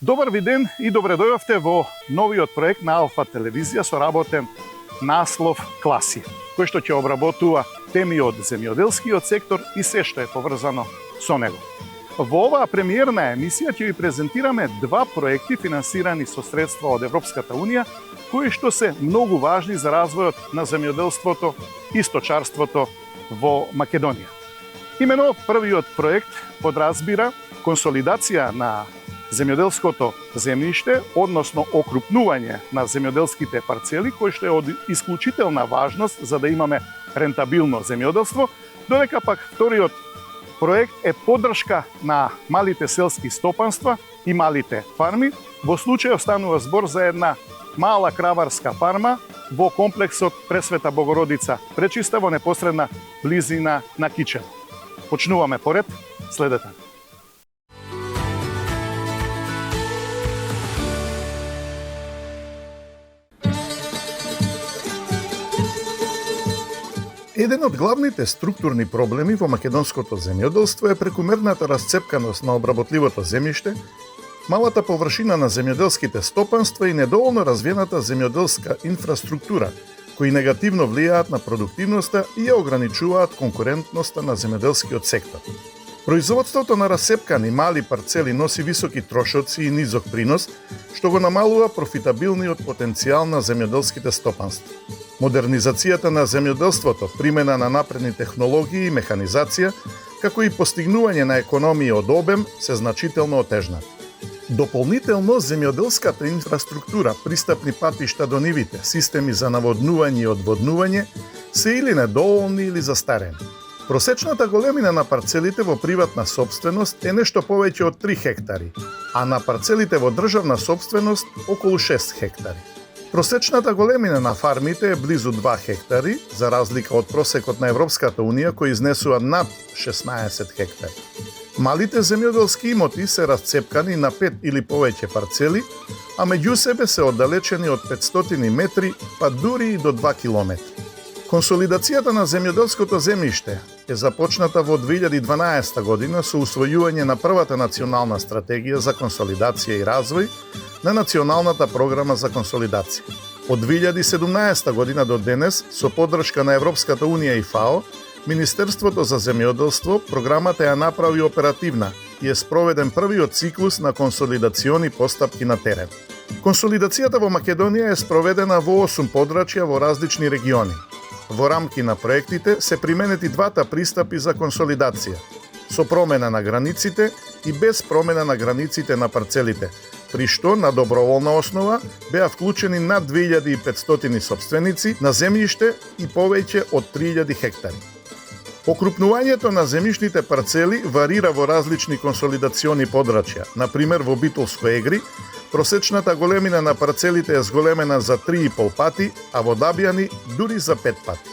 Добар ви ден и добре дојавте во новиот проект на Алфа телевизија со работен наслов Класи, кој што ќе обработува теми од земјоделскиот сектор и се што е поврзано со него. Во оваа премиерна емисија ќе ви презентираме два проекти финансирани со средства од Европската Унија, кои што се многу важни за развојот на земјоделството и сточарството во Македонија. Имено првиот проект подразбира консолидација на земјоделското земјиште, односно окрупнување на земјоделските парцели, кои што е од исклучителна важност за да имаме рентабилно земјоделство, додека пак вториот проект е поддршка на малите селски стопанства и малите фарми. Во случајот станува збор за една мала краварска фарма во комплексот Пресвета Богородица Пречиста во непосредна близина на Кичево. Почнуваме поред, следете. Еден од главните структурни проблеми во македонското земјоделство е прекумерната расцепканост на обработливото земјиште, малата површина на земјоделските стопанства и недоволно развиената земјоделска инфраструктура, кои негативно влијаат на продуктивноста и ја ограничуваат конкурентноста на земјоделскиот сектор. Производството на расцепкани мали парцели носи високи трошоци и низок принос, што го намалува профитабилниот потенцијал на земјоделските стопанства. Модернизацијата на земјоделството, примена на напредни технологии и механизација, како и постигнување на економија од обем, се значително отежнат. Дополнително, земјоделската инфраструктура, пристапни патишта до нивите, системи за наводнување и одводнување, се или недоволни или застарени. Просечната големина на парцелите во приватна собственост е нешто повеќе од 3 хектари, а на парцелите во државна собственост околу 6 хектари. Просечната големина на фармите е близу 2 хектари, за разлика од просекот на Европската Унија кој изнесува над 16 хектари. Малите земјоделски имоти се расцепкани на 5 или повеќе парцели, а меѓу себе се оддалечени од 500 метри, па дури и до 2 километри. Консолидацијата на земјоделското земјиште е започната во 2012 година со усвојување на првата национална стратегија за консолидација и развој на Националната програма за консолидација. Од 2017 година до денес, со поддршка на Европската Унија и ФАО, Министерството за земјоделство програмата ја направи оперативна и е спроведен првиот циклус на консолидациони постапки на терен. Консолидацијата во Македонија е спроведена во 8 подрачја во различни региони. Во рамки на проектите се применети двата пристапи за консолидација, со промена на границите и без промена на границите на парцелите, при што на доброволна основа беа вклучени над 2500 собственици на земјиште и повеќе од 3000 хектари. Окрупнувањето на земјишните парцели варира во различни консолидациони подрачја. Например, во Битолско Егри, просечната големина на парцелите е зголемена за 3,5 пати, а во Дабјани дури за 5 пати.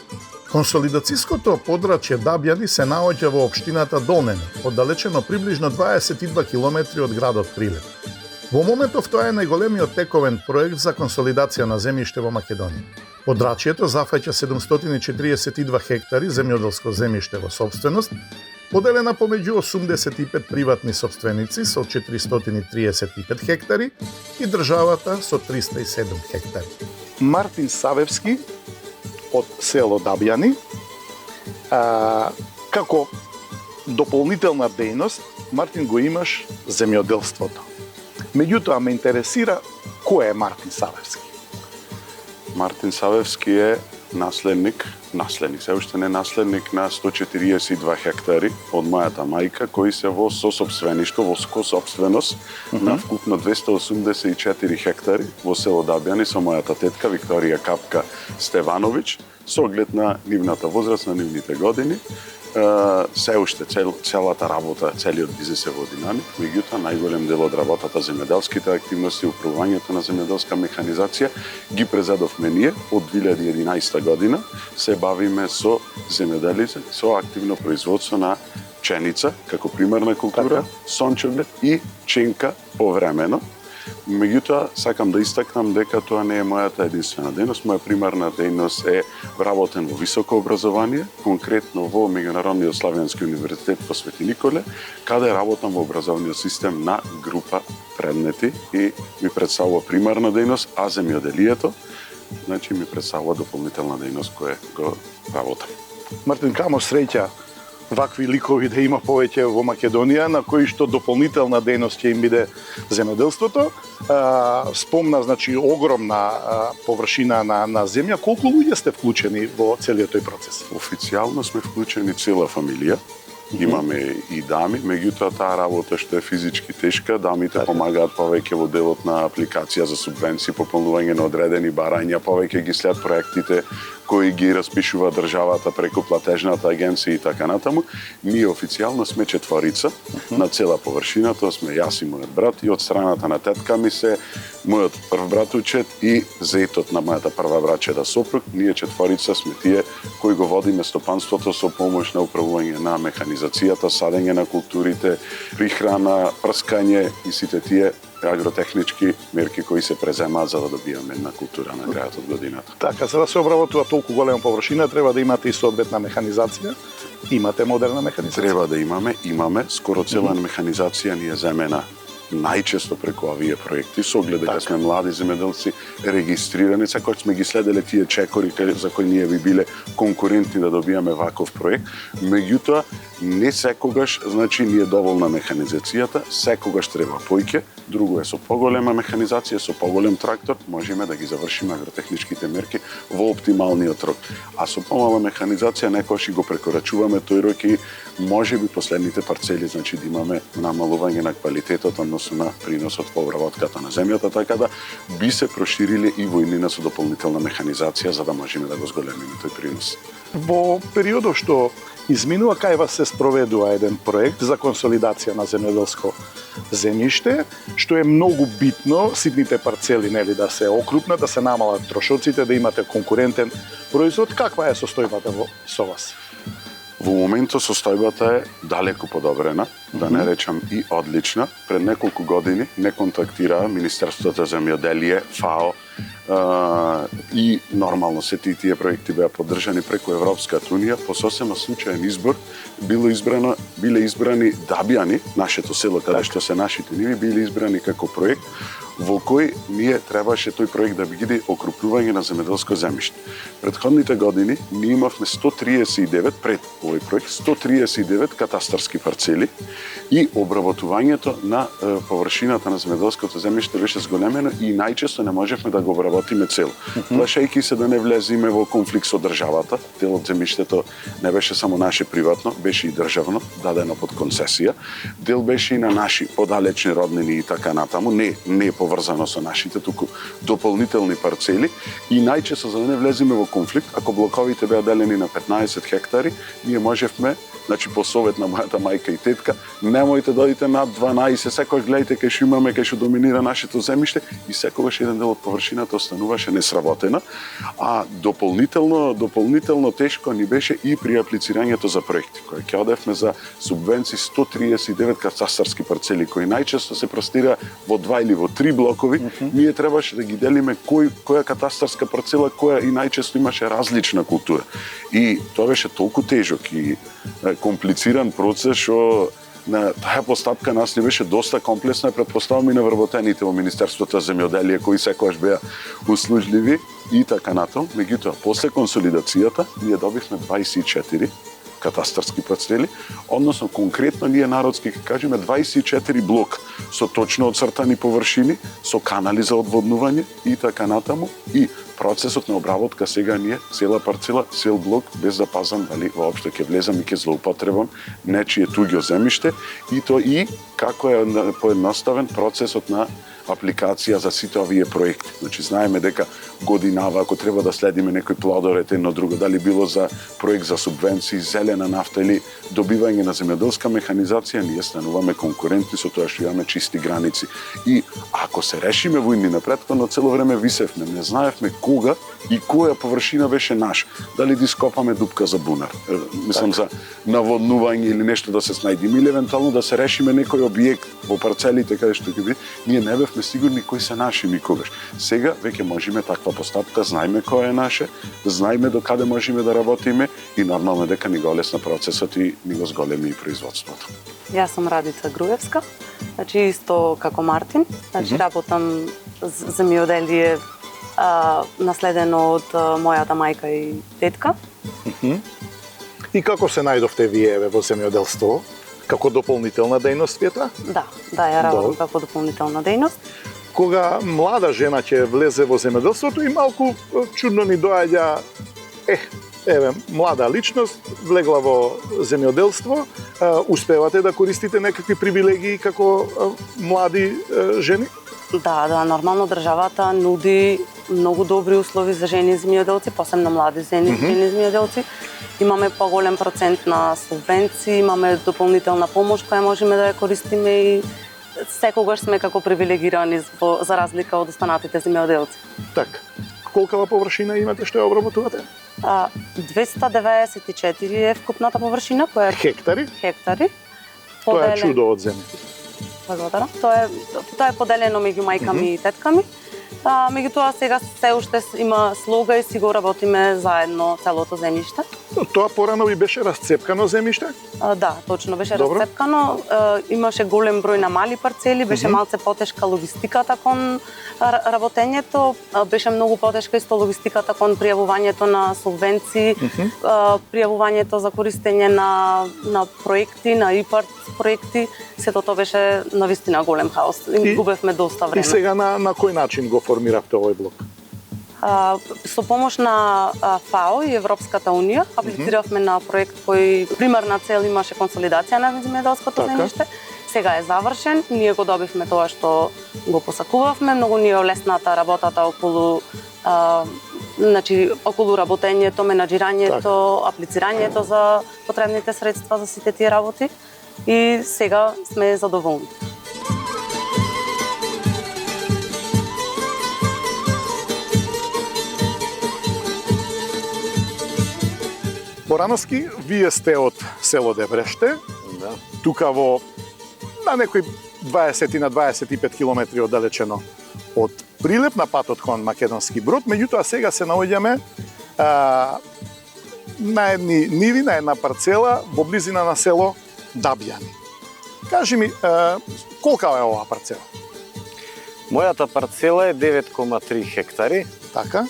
Консолидацијското подрачје Дабјани се наоѓа во општината Долнени, оддалечено приближно 22 километри од градот Прилеп. Во моментов тоа е најголемиот тековен проект за консолидација на земјиште во Македонија. Подрачјето зафаќа 742 хектари земјоделско земјиште во собственост, поделена помеѓу 85 приватни собственици со 435 хектари и државата со 307 хектари. Мартин Савевски од село Дабјани, како дополнителна дејност, Мартин, го имаш земјоделството. Меѓутоа ме интересира кој е Мартин Савевски. Мартин Савевски е наследник, се уште не наследник на 142 хектари од мојата мајка, кои се во сосопствеништво, во скосопственост на вкупно 284 хектари во село Дабјани со мојата тетка Викторија Капка Стевановиќ, со оглед на нивната возраст, на нивните години. Се уште целата работа, целиот бизнес е во динамик, меѓутоа најголем дел од работата, земјоделските активности, управувањето на земјоделска механизација ги презедовме ние од 2011 година. Се бавиме со земјоделие, со активно производство на пченица како примерна култура, сончоглед и чинка повремено. Меѓутоа, сакам да истакнам дека тоа не е мојата единствена дејност. Моја примарна дејност е вработен во високо образование, конкретно во Меѓународниот славјански универзитет во Свети Николе, каде работам во образовниот систем на група предмети и ми представува примарна дејност, а земјоделието, значи ми представува дополнителна дејност која го работам. Мартин, камо среќа вакви ликови да има повеќе во Македонија, на кои што дополнителна дејност ќе им биде земјоделството. Спомна, значи, огромна површина на земја. Колку луѓе сте вклучени во целиот тој процес? Официјално сме вклучени цела фамилија. Имаме и дами, меѓутоа таа работа што е физички тешка, дамите помагаат повеќе во делот на апликација за субвенции, пополнување на одредени барања, повеќе ги следат проектите кои ги распишува државата преку платежната агенција и така натаму. Ние официјално сме четворица на цела површина, тоа сме јас и мојот брат, и од страната на тетка ми се мојот прв братучет и зетот на мојата прва брачеда сопруг. Ние четворица сме тие кои го водиме стопанството со помош на управување на механизацијата, садење на културите, прихрана, прскање и сите тие агротехнички мерки кои се преземаат за да добиеме една култура на крајот од годината. Така, за да се обработува толку голема површина, треба да имате и соодветна механизација. Имате модерна механизација? Треба да имаме. Скоро цела механизација ни е земена најчесто преку овие проекти, со оглед дека сме млади земјоделци регистрирани, секогаш сме ги следеле тие чекори за кои ние би биле конкурентни да добиеме ваков проект. Меѓутоа, не секогаш, значи, ни е доволна механизацијата, секогаш треба поиќе. Друго е со поголема механизација, со поголем трактор, можеме да ги завршиме агротехничките мерки во оптималниот рок. А со помала механизација некогаш и го прекорачуваме тој рок и можеби последните парцели, значи, да имаме намалување на квалитетот односно на приносот во обработката на земјата, така да би се прошириле и војнина со дополнителна механизација за да можеме да го зголемиме тој принос. Во периодот што изминува, кај вас се спроведува еден проект за консолидација на земјоделско земјиште, што е многу битно, ситните парцели, нели, да се окрупнат, да се намалат трошоците, да имате конкурентен производ. Каква е состојбата со вас? Во моментот состојбата е далеку подобрена, да не речам и одлична. Пред неколку години не контактира Министерството за земјоделие, ФАО, и нормално сите тие проекти беа поддржани преку Европската унија. По сосема случаен избор биле избрани Дабјани, нашето село каде што се нашите ниви, биле избрани како проект во кој ние требаше тој проект да биде окрупнување на земјоделско земјиште. Претходните години ние имавме 139 пред овој проект 139 катастарски парцели и обработувањето на површината на земјоделското земјиште беше зголемено и најчесто не можевме да го обработиме цело. Плашејќи се да не влеземе во конфликт со државата, дел од земјиштето не беше само наше приватно, беше и државно, дадено под концесија. Дел беше и на наши подалечни роднини и така натаму, не поврзано со нашите, туку дополнителни парцели и најчесто за да не влеземе во конфликт, ако блоковите беа делени на 15 хектари, ние можевме, значи по совет на мојата мајка и тетка, немојте да одите над 12, секогаш гледајте кај што имаме, кај што доминира нашето земјиште и секогаш еден дел од површината остануваше несработена, а дополнително тешко ни беше и при аплицирањето за проекти, кои ќе одевме за субвенции 139 катастарски парцели, кои најчесто се простира во 2 или во 3 блокови, ние требаше да ги делиме која катастарска парцела, која и најчесто имаше различна култура. И тоа беше толку тежок и комплициран процес што на таа постапка нас не беше доста комплексна, претпоставам и на вработените во Министерството за земјоделие кои секогаш беа услужливи и така натаму. Меѓутоа, после консолидацијата ние добивме 24 катастарски парцели, односно конкретно ние народски ќе кажеме 24 блок со точно оцртани површини, со канали за одводнување и така натаму и процесот на обработка сега ние цела парцела, цел блок без да пазам дали воопшто ќе влезам и ќе злоупотребам нечие туѓо земјиште и то и како е поедноставен процесот на апликација за сите овие проекти. Значи знаеме дека годинава ако треба да следиме некој плодоред едно друго, дали било за проект за субвенции, зелена нафта или добивање на земјоделска механизација, ние стануваме конкурентни со тоа што имаме чисти граници. И ако се решиме војни напред, но цело време висевме, не знаевме кога и која површина беше наша. Дали да ископаме дупка за бунар, мислам за наводнување или нешто да се снајдиме, или евентуално да се решиме некој објект во парцелите каде што ќе биде, ние не бевме сигурни кои се наши никогаш. Сега веќе можеме таква постапка, знаеме кој е наше, знаеме до каде можеме да работиме и нормално дека ни го олесна процесот и ни го зголеми и производството. Јас сум Радица Груевска, значи исто како Мартин, значи работам земјоделие наследено од мојата мајка и тетка. И како се најдовте вие во земјоделство? Како дополнителна дејност ви е тоа? Да, ја работам како дополнителна дејност. Кога млада жена ќе влезе во земјоделството и малку чудно ни доаѓа млада личност, влегла во земјоделство, успевате да користите некакви привилегии како млади жени? Да, нормално државата нуди многу добри услови за жени земјоделци, посебно млади жени земјоделци. Имаме поголем процент на субвенции, имаме дополнителна помош која можеме да ја користиме и секогаш сме како привилегирани за разлика од останатите земјоделци. Така. Колкава површина имате што ја обработувате? 294 е вкупната површина, која е Хектари? Хектари. Тоа е чудо од земја. Благодарам. Тоа е поделено меѓу мајка ми и тетка ми. Меѓутоа сега се уште има слога и си го работиме заедно целото земјиште. Тоа порано ви беше расцепкано земјиште? Да, точно беше расцепкано. Имаше голем број на мали парцели, беше малце потешка логистиката кон работењето, беше многу потешка исто логистиката кон пријавувањето на субвенции, пријавувањето за користење на проекти, на ИПАРТ проекти, сето тоа беше навистина голем хаос. Губевме доста време. И сега на кој начин го формиравте овој блок? Со помош на ФАО и Европската унија аплициравме на проект кој примарна цел имаше консолидација на земјоделското земјиште. Сега е завршен, ние го добивме тоа што го посакувавме, многу ни е олесната работата околу околу работењето, менаџирањето, аплицирањето за потребните средства за сите тие работи и сега сме задоволни. Порановски, вие сте од село Дебреште, тука во на некои 20 на 25 километри оддалечено од Прилеп на патот кон Македонски Брод, меѓутоа сега се наоѓаме на едни ниви, на една парцела во близина на село Дабјани. Кажи ми, колка е оваа парцела? Мојата парцела е 9,3 хектари. Така.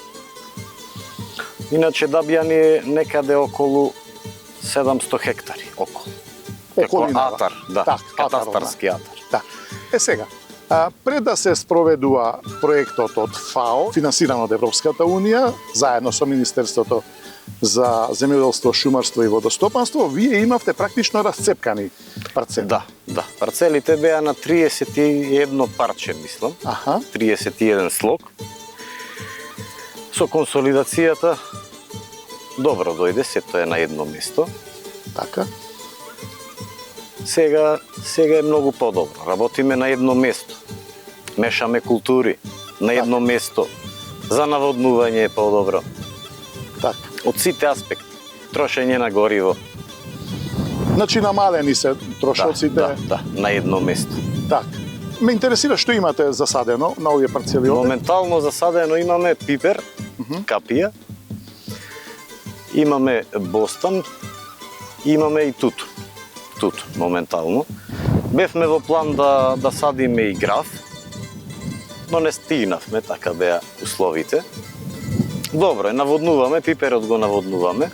Иначе Дабјани е некаде околу 700 хектари, околу. Како атар, да, катастарски атар. Да. Сега, пред да се спроведува проектот од ФАО, финансиран од Европската унија, заедно со Министерството за земјоделство, шумарство и водостопанство, вие имавте практично расцепкани парцели. Да. Парцелите беа на 31 парче, мислам. 31 слог. Со консолидацијата добро дојде, сето е на едно место. Така. Сега е многу подобро. Работиме на едно место. Мешаме култури на едно место. За наводнување е подобро. Така. Од сите аспекти. Трошење на гориво. Значи намалени се трошоците. Да, на едно место. Така. Ме интересира што имате засадено на овие парцели овде? Моментално засадено имаме пипер, капија, имаме бостан, имаме и тутун. Моментално. Бевме во план да садиме и граф, но не стигнавме, така беа условите. Добро е, наводнуваме, пиперот го наводнуваме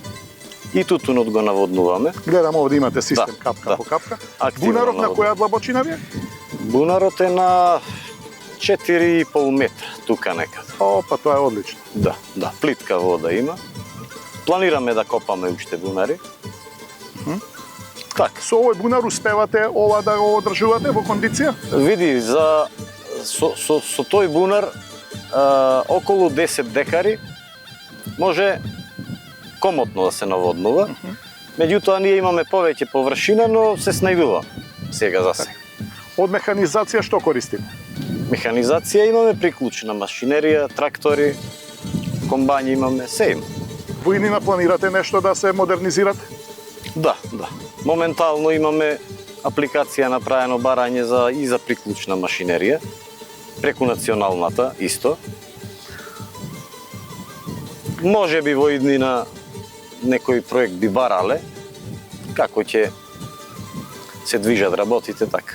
и тутунот го наводнуваме. Гледам овде имате систем капка по капка. Бунарот на која длабочина ви е? Бунарот е на 4,5 метра, тука некаде. Па тоа е одлично. Да, плитка вода има. Планираме да копаме уште бунари. Така. Со овој бунар успевате ова да го одржувате во кондиција? Види, со тој бунар околу 10 декари може комотно да се наводнува. Меѓутоа ние имаме повеќе површина, но се снајдува сега за сега. Од механизација што користиме? Механизација имаме приклучна машинерија, трактори, комбањи имаме, се има. Во иднина планирате нешто да се модернизирате? Да. Моментално имаме апликација направено барање и за приклучна машинерија, преку националната исто. Може би во иднина некој проект би барале, како ќе се движат работите така.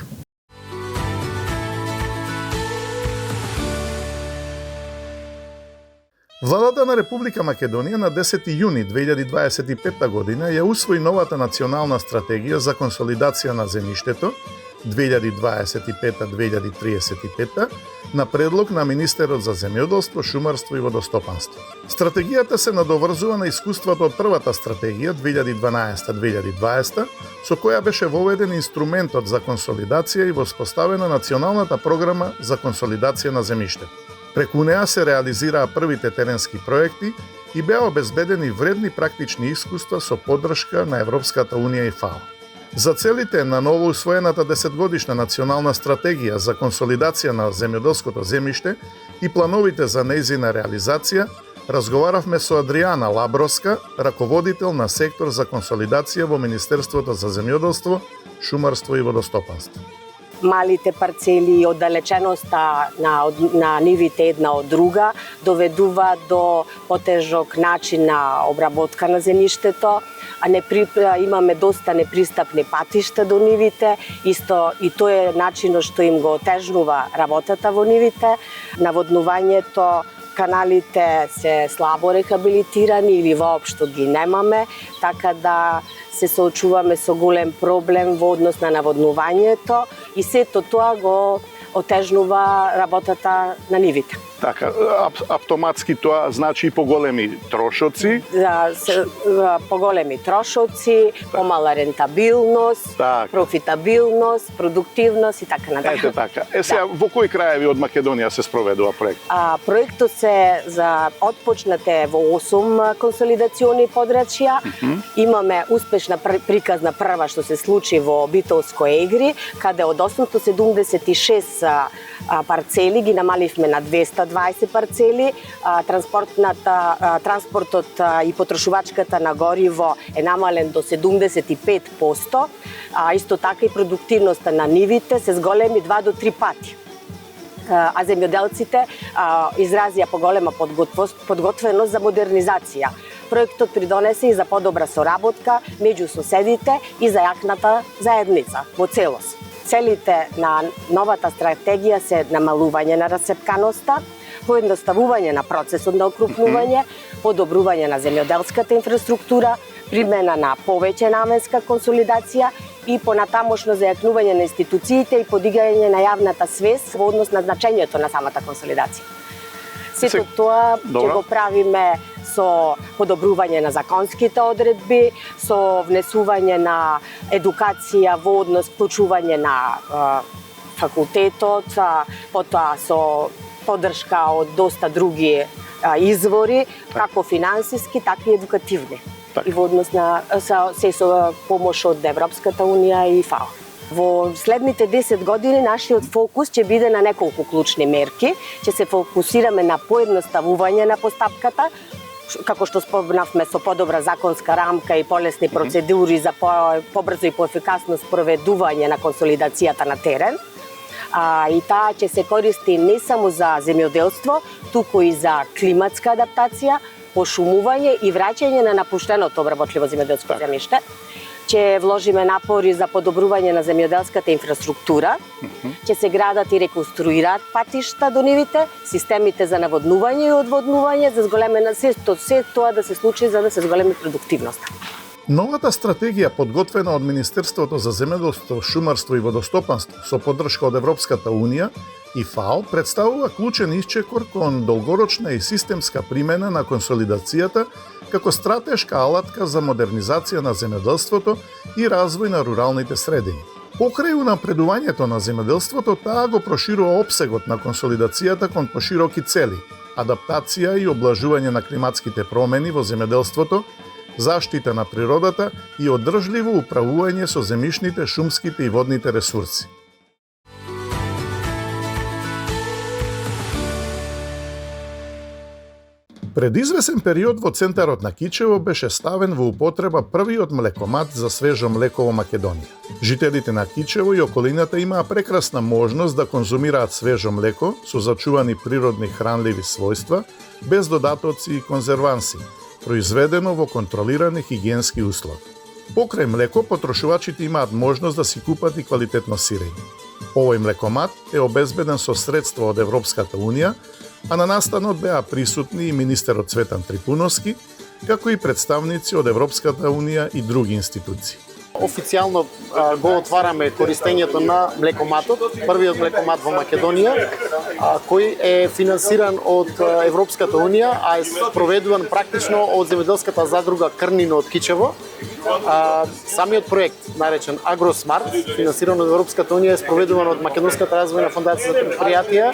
Владата на Република Македонија на 10 јуни 2025 година ја усвои новата национална стратегија за консолидација на земјиштето 2025-2035 на предлог на Министерот за земјоделство, шумарство и водостопанство. Стратегијата се надоврзува на искуството од првата стратегија 2012-2020, со која беше воведен инструментот за консолидација и воспоставена националната програма за консолидација на земјиштето. Преку неа се реализираа првите теренски проекти и беа обезбедени вредни практични искуства со поддршка на Европската Унија и ФАО. За целите на новоусвоената 10-годишна национална стратегија за консолидација на земјоделското земјиште и плановите за нејзина реализација, разговаравме со Адријана Лаброска, раководител на сектор за консолидација во Министерството за земјоделство, шумарство и водостопанство. Малите парцели и оддалеченоста на нивите една од друга доведува до потежок начин на обработка на земјиштето, имаме доста непристапни патишта до нивите, исто и тоа е начинот што им го отежнува работата во нивите, наводнувањето, каналите се слабо рехабилитирани или воопшто ги немаме, така да се соочуваме со голем проблем во однос на наводнувањето и сето тоа го отежнува работата на нивите. Така, автоматски тоа значи и поголеми трошоци. Поголеми трошоци, помала рентабилност, профитабилност, продуктивност и така натаму. Ете така. Сега, во кои краеви од Македонија се спроведува проект? Проектот се отпочнате во 8 консолидациони подрачја. Имаме успешна приказна прва што се случи во Битолско Егри, каде од 876 парцели ги намаливме на 220 парцели. Транспортот и потрошувачката на гориво е намален до 75%, исто така и продуктивноста на нивите се зголеми 2 до 3 пати. А земјоделците изразија поголема подготвеност за модернизација. Проектот придонесе и за подобра соработка меѓу соседите и за јакната заедница во целост. Целите на новата стратегија се намалување на расцепканоста, поедноставување на процесот на окрупнување, подобрување на земјоделската инфраструктура, примена на повеќе наменска консолидација и понатамошно зајакнување на институциите и подигање на јавната свест во однос на значењето на самата консолидација. Сето тоа ќе го правиме со подобрување на законските одредби, со внесување на едукација во однос вклучување на факултетот, потоа со поддршка од доста други извори, како финансиски, така и едукативни. И во однос на со помош од Европската Унија и ФАО. Во следните 10 години нашиот фокус ќе биде на неколку клучни мерки. Ќе се фокусираме на поедноставување на постапката, како што спомнавме, со подобра законска рамка и полесни процедури за побрзо и поефикасно спроведување на консолидацијата на терен. И таа ќе се користи не само за земјоделство, туку и за климатска адаптација, пошумување и враќање на напуштеното обработливо земјоделско земјиште. Ќе вложиме напори за подобрување на земјоделската инфраструктура, ќе се градат и реконструираат патишта до нивите, системите за наводнување и одводнување, за зголемена се тоа да се случи за да се зголеми продуктивноста. Новата стратегија, подготвена од Министерството за земјоделство, шумарство и водостопанство со поддршка од Европската Унија и ФАО, представува клучен исчекор кон долгорочна и системска примена на консолидацијата како стратешка алатка за модернизација на земјоделството и развој на руралните средини. Покрај унапредувањето на земјоделството, таа го проширува опсегот на консолидацијата кон пошироки цели, адаптација и облажување на климатските промени во земјоделството, заштита на природата и одржливо управување со земјишните, шумските и водните ресурси. Пред извесен период во центарот на Кичево беше ставен во употреба првиот млекомат за свежо млеко во Македонија. Жителите на Кичево и околината имаа прекрасна можност да конзумираат свежо млеко со зачувани природни хранливи својства, без додатоци и конзерванси, произведено во контролирани хигиенски услови. Покрај млеко, потрошувачите имаат можност да си купат и квалитетно сирење. Овој млекомат е обезбеден со средства од Европската Унија, а на настанот беа присутни и министерот Цветан Трипуновски, како и представници од Европската Унија и други институции. Официјално го отвараме користењето на млекоматот, првиот млекомат во Македонија, кој е финансиран од Европската Унија, а е спроведуван практично од земјоделската задруга Крнино од Кичево. Самиот проект, наречен Агросмарт, финансиран од Европската Унија, е спроведуван од Македонската развојна фондација за предпријатија,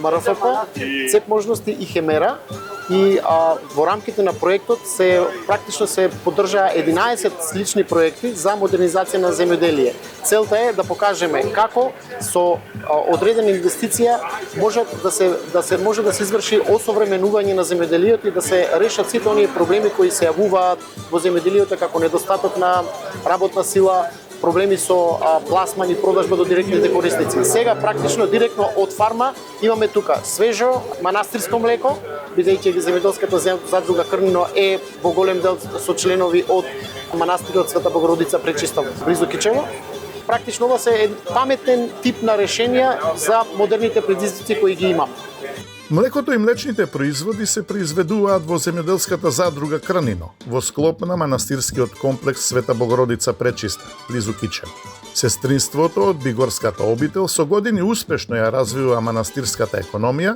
МРФП, ЦЕП можности и Хемера. И во рамките на проектот практично се поддржаа 11 слични проекти за модернизација на земјоделие. Целта е да покажеме како со одредена инвестиција може да се изврши осовременување на земјоделието и да се решат сите оние проблеми кои се јавуваат во земјоделието, како недостаток на работна сила, проблеми со пласман и продажба до директните корисници. Сега практично директно од фарма имаме тука свежо манастирско млеко, бидејќи земјоделската задруга Крнино е во голем дел со членови од манастирот Света Богородица Пречиста близу Кичево. Практично ова се паметен тип на решенија за модерните предизвици кои ги имаме. Млекото и млечните производи се произведуваат во земјоделската задруга Крнино, во склоп на манастирскиот комплекс Света Богородица Пречиста, близу Кичево. Сестринството од Бигорската обител со години успешно ја развива манастирската економија,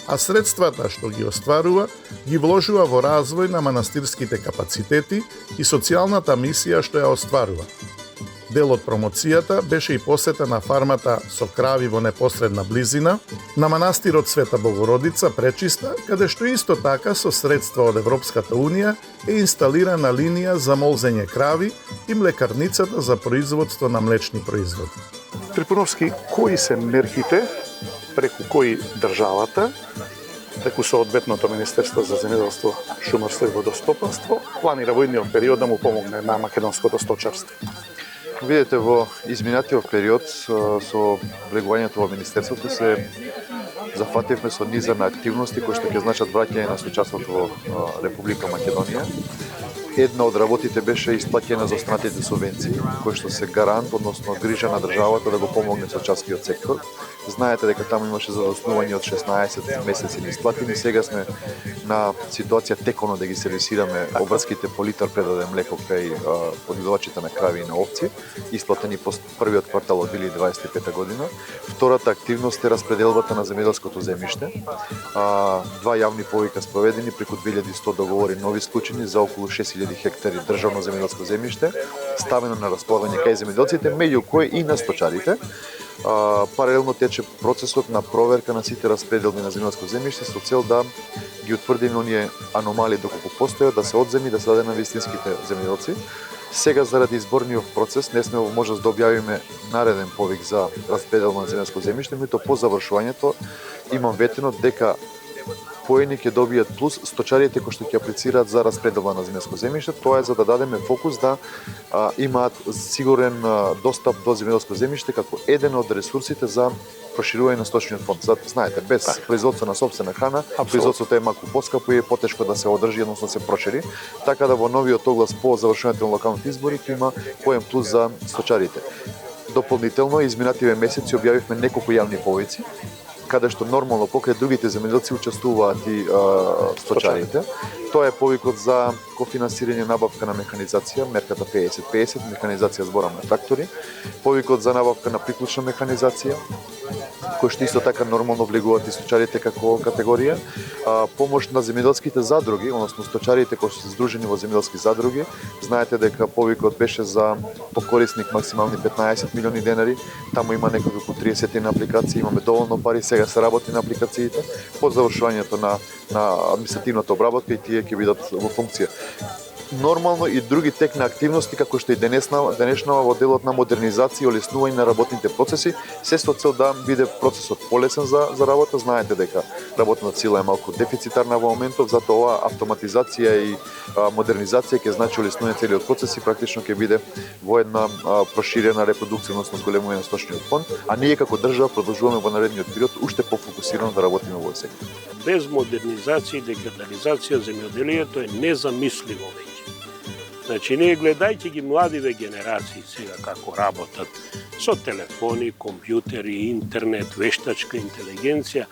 а средствата што ги остварува ги вложува во развој на манастирските капацитети и социјалната мисија што ја остварува. Дел од промоцијата беше и посета на фармата со крави во непосредна близина, на манастирот Света Богородица Пречиста, каде што исто така со средства од Европската Унија е инсталирана линија за молзење крави и млекарницата за производство на млечни производи. Трипуновски, кои се мерките преку кои државата, преку соодветното Министерство за земјоделство, шумарство и водостопанство, планира во идниот период да му помогне на македонското сточарство? Видете, во изминатиот период со влегувањето во Министерството се зафативме со низа на активности кои што ќе значат враќање на сточарството во Република Македонија. Една од работите беше исплаќена за останатите субвенции, кои што се гарант, односно грижа на државата да го помогне сточарскиот сектор. Знаете дека таму имаше задоснување од 16 месеци неисплатени. Сега сме на ситуација теконо да ги сервисираме обврските по литар предаден млеко кај подготвачите на крави и на овци, исплатени по првиот квартал од 2025 година. Втората активност е распределбата на земјоделското земјиште. Два јавни повика спроведени, преку 2100 договори нови склучени за околу 6000 хектари државно земјоделско земјиште, ставено на располагање кај земјоделците, меѓу кои и на сточарите. Паралелно тече процесот на проверка на сите распределби на земјоделско земјиште со цел да ги утврдиме оние аномалии доколку постојат, да се одземи, да се даде на вистинските земјоделци. Сега заради изборниот процес не сме во можност да објавиме нареден повик за распределба на земјоделско земјиште, меѓутоа по завршувањето имам ветено дека поени ќе добијат плюс сточарите кои што ќе аплицираат за распределба на земјоделско земјиште. Тоа е за да дадеме фокус да имаат сигурен достап до земјоделско земјиште како еден од ресурсите за проширување на сточниот фонд. Знаете, без производство на сопствена храна, производството е малку поскапо и е потешко да се одржи, односно се прошири. Така да во новиот оглас по завршувањето на локалните избори ќе има поем плюс за сточарите. Дополнително, изминативе месеци објавивме неколку јавни повици, каде што нормално покрај другите земјоделци учествуваат и сточарите. Тоа е повикот за кофинансирање набавка на механизација, мерката 50-50, механизација збора на трактори, повикот за набавка на приклучна механизација, кој што исто така нормално влегуваат и сточарите како категорија, помош на земјоделските задруги, односно сточарите кои се здружени во земјоделски задруги. Знаете дека повикот беше за покорисник максимални 15 милиони денари, таму има неколку 30 на апликации, имаме доволно пари, сега се работи на апликациите, по завршувањето на административната обработка и тие ќе бидат во функција. нормално и други тек на активности како што и денешнава во делот на модернизација и олеснување на работните процеси, се со цел да биде процесот полесен за работа. Знаете дека работната сила е малку дефицитарна во моментов, затоа оваа автоматизација и модернизација ќе значи олеснување целиот процес и практично ќе биде во една проширена репродукција, односно зголемување на сточниот фонд, а ние како држава продолжуваме во наредниот период уште пофокусирано да работиме во овој сектор. Без модернизација и дигитализација земјоделието е незамисливо веќе. Значи, ние гледајќи ги младиве генерации сега како работат со телефони, компјутери, интернет, вештачка интелигенција,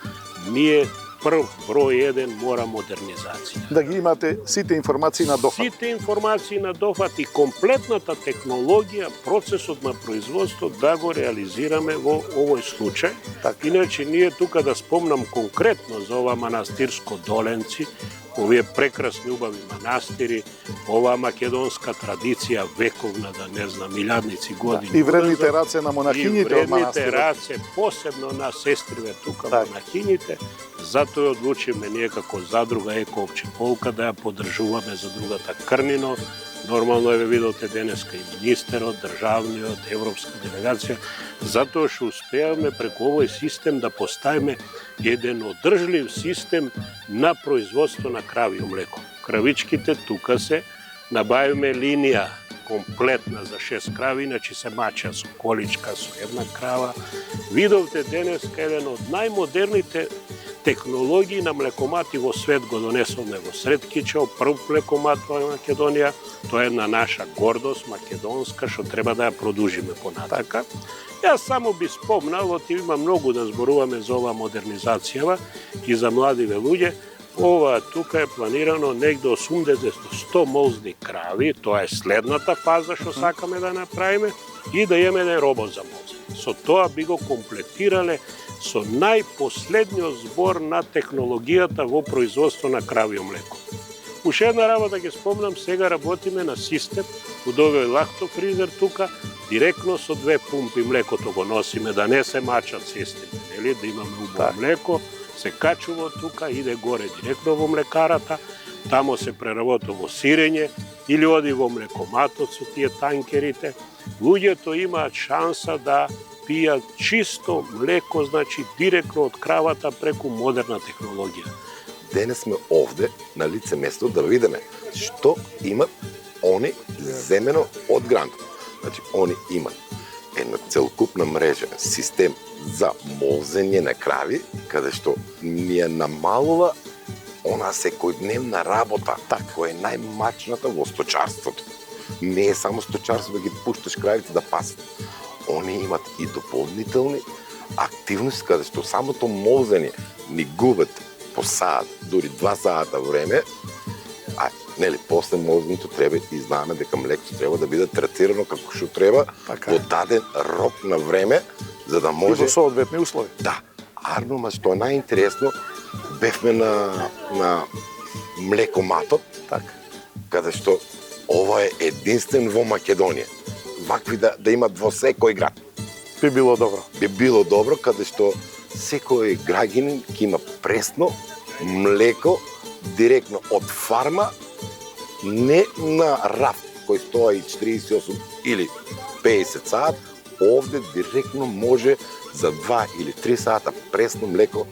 ние прв број 1 мора модернизација. Да ги имате сите информации на дофат. Сите информации на дофат и комплетната технологија, процесот на производство да го реализираме во овој случај. Иначе ние тука да спомнам конкретно за ова манастирско Доленци, овие прекрасни убави манастири, оваа македонска традиција вековна, да не знам, илјадници години. И вредните раце на монахините од манастирот. И вредните раце, посебно на сестриве тука монахините. Затоа одлучиме ние како задруга Еко Опче Полка да ја поддржуваме задрugата Крнино. Нормално е видовте денеска и министерот, државниот, европска делегација, затоа што успеавме преку овој систем да поставиме еден одржлив систем на производство на кравје млеко. Кравичките тука се, набавиме линија комплетна за 6 крави, иначе се мача со количка, со една крава. Видовте денеска еден од најмодерните технологии на млекомати во свет го донесовме во Сред Кичево, прв млекомат во Македонија. Тоа е една наша гордост македонска што треба да ја продолжиме понатака. Јас само би спомнал, има многу да зборуваме за оваа модернизација и за младиве луѓе. Ова тука е планирано негде 80 до 100 молзни крави, тоа е следната фаза што сакаме да направиме, и да имаме еден робот за молзење. Со тоа би го комплетирале со најпоследниот збор на технологијата во производство на кравје млеко. Уште една работа ќе спомнам, сега работиме на систем, од овој лактофризер тука, директно со 2 пумпи млекото го носиме, да не се мачат сестрите, нели, да имаме убаво млеко, се качува тука, иде горе директно во млекарата, тамо се преработува во сирење или оди во млекоматот со тие танкерите. Луѓето имаат шанса да пијат чисто млеко, значи директно од кравата преку модерна технологија. Денес сме овде на лице место да видиме што имат они земено од грантот. Значи, они имат една целокупна мрежа, систем за молзење на крави, каде што ни е намалува она секојдневна работа, која е најмачната во сточарството. Не е само сточарство да ги пушташ кравите да пасат. Они имат и дополнителни активности, каде што самото молзење ни губат по саат, дури 2 сата време, а нели после молзењето треба и знаеме дека млекото треба да биде третирано како што треба во даден рок на време, за да може... И во соодветни услови. Да. Арно, ма што е најинтересно, бевме на млекоматот, каде што ова е единствен во Македонија. Вакви да имат во секој град. Би било добро. Би било добро, каде што секој граѓанин ќе има пресно млеко директно од фарма, не на раф кој стои 48 или 50 сат, овде директно може за 2 или 3 сата пресно млеко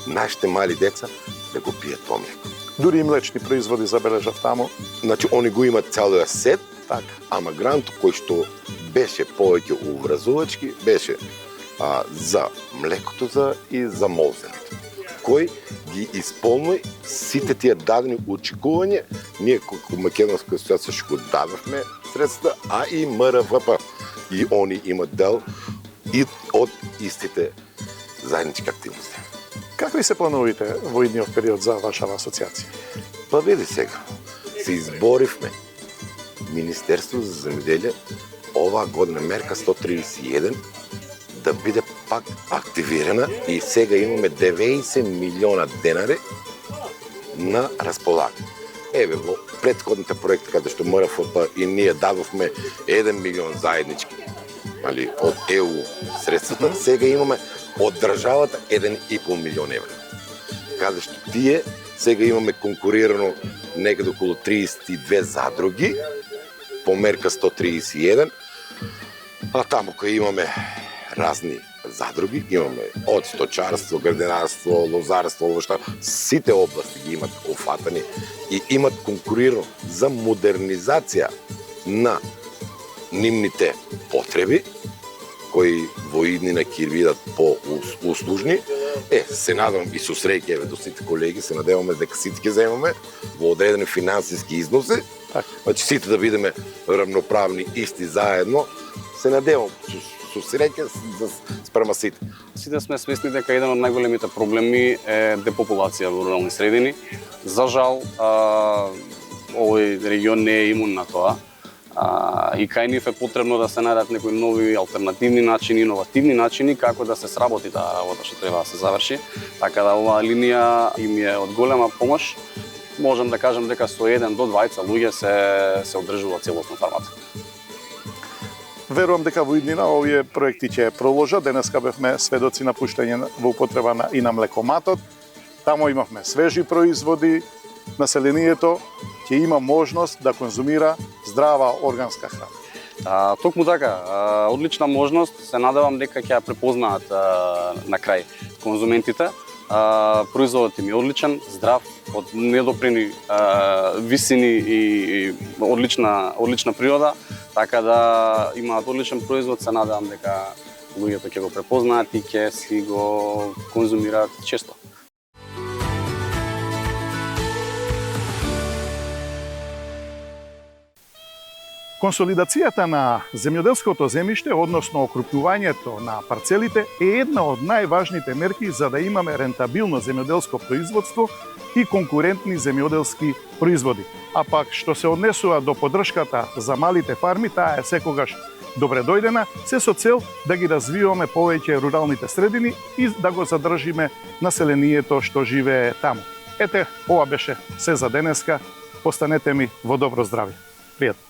нашите мали деца да го пијат тоа млеко. Дури и млечни производи забележав таму. Значи, они го имат целиот сет, ама грантот кој што беше повеќе увразувачки, беше за млекото и за молзенето, кој ги исполни сите тие дадени очекувања. Ние како Македонска асоциација што го дадовме средства, а и МРВП. И они имат дел и од истите заеднички активности. Какви се плановите во идниот период за вашава асоциација? Па види сега, се изборивме Министерство за земјоделие оваа година мерка 131 да биде пак активирана и сега имаме 90 милиона денари на располагање. Еве во претходните проекти каде што МРФП и ние дадовме 1 милион заеднички, али од ЕУ средствата, сега имаме од државата 1,5 милион евра. Каде што тие Сега имаме конкурирано некаде околу 32 задруги, по мерка 131, а таму кај имаме разни задруги, имаме од сточарство, градинарство, лозарство, овошта, сите области ги имат офатани и имат конкурирано за модернизација на нивните потреби, кои во иднина ќе видат по-услужни. Се надевам и со среќа до сите колеги, се надеваме дека сите ќе земаме во одредени финансиски износи, значи сите да бидеме равноправни, исти заедно. Се надевам со среќа спрема сите. Сите сме свесни дека еден од најголемите проблеми е депопулација во рурални средини. За жал, овој регион не е имун на тоа. И кај нив е потребно да се најдат некои нови алтернативни начини, иновативни начини како да се сработи таа работа што треба да се заврши. Така да оваа линија им е од голема помош. Можам да кажам дека со 1 до 2 луѓе се одржува целосно фармата. Верувам дека во иднина овие проекти ќе проложат. Денеска бевме сведоци на пуштање во употреба и на млекоматот. Таму имавме свежи производи. Населението ќе има можност да конзумира здрава органска храна. Токму така, одлична можност. Се надевам дека ќе ја препознаат на крај конзументите. Производот им е одличен, здрав, од недопрени висини и одлична природа, така да имаат одличен производ. Се надевам дека луѓето ќе го препознаат и ќе си го конзумираат често. Консолидацијата на земјоделското земјиште, односно окрупнувањето на парцелите, е една од најважните мерки за да имаме рентабилно земјоделско производство и конкурентни земјоделски производи. А пак, што се однесува до поддршката за малите фарми, таа е секогаш добре дојдена, се со цел да ги развиваме повеќе руралните средини и да го задржиме населението што живее таму. Ете, ова беше се за денеска. Останете ми во добро здравје. Пријатно.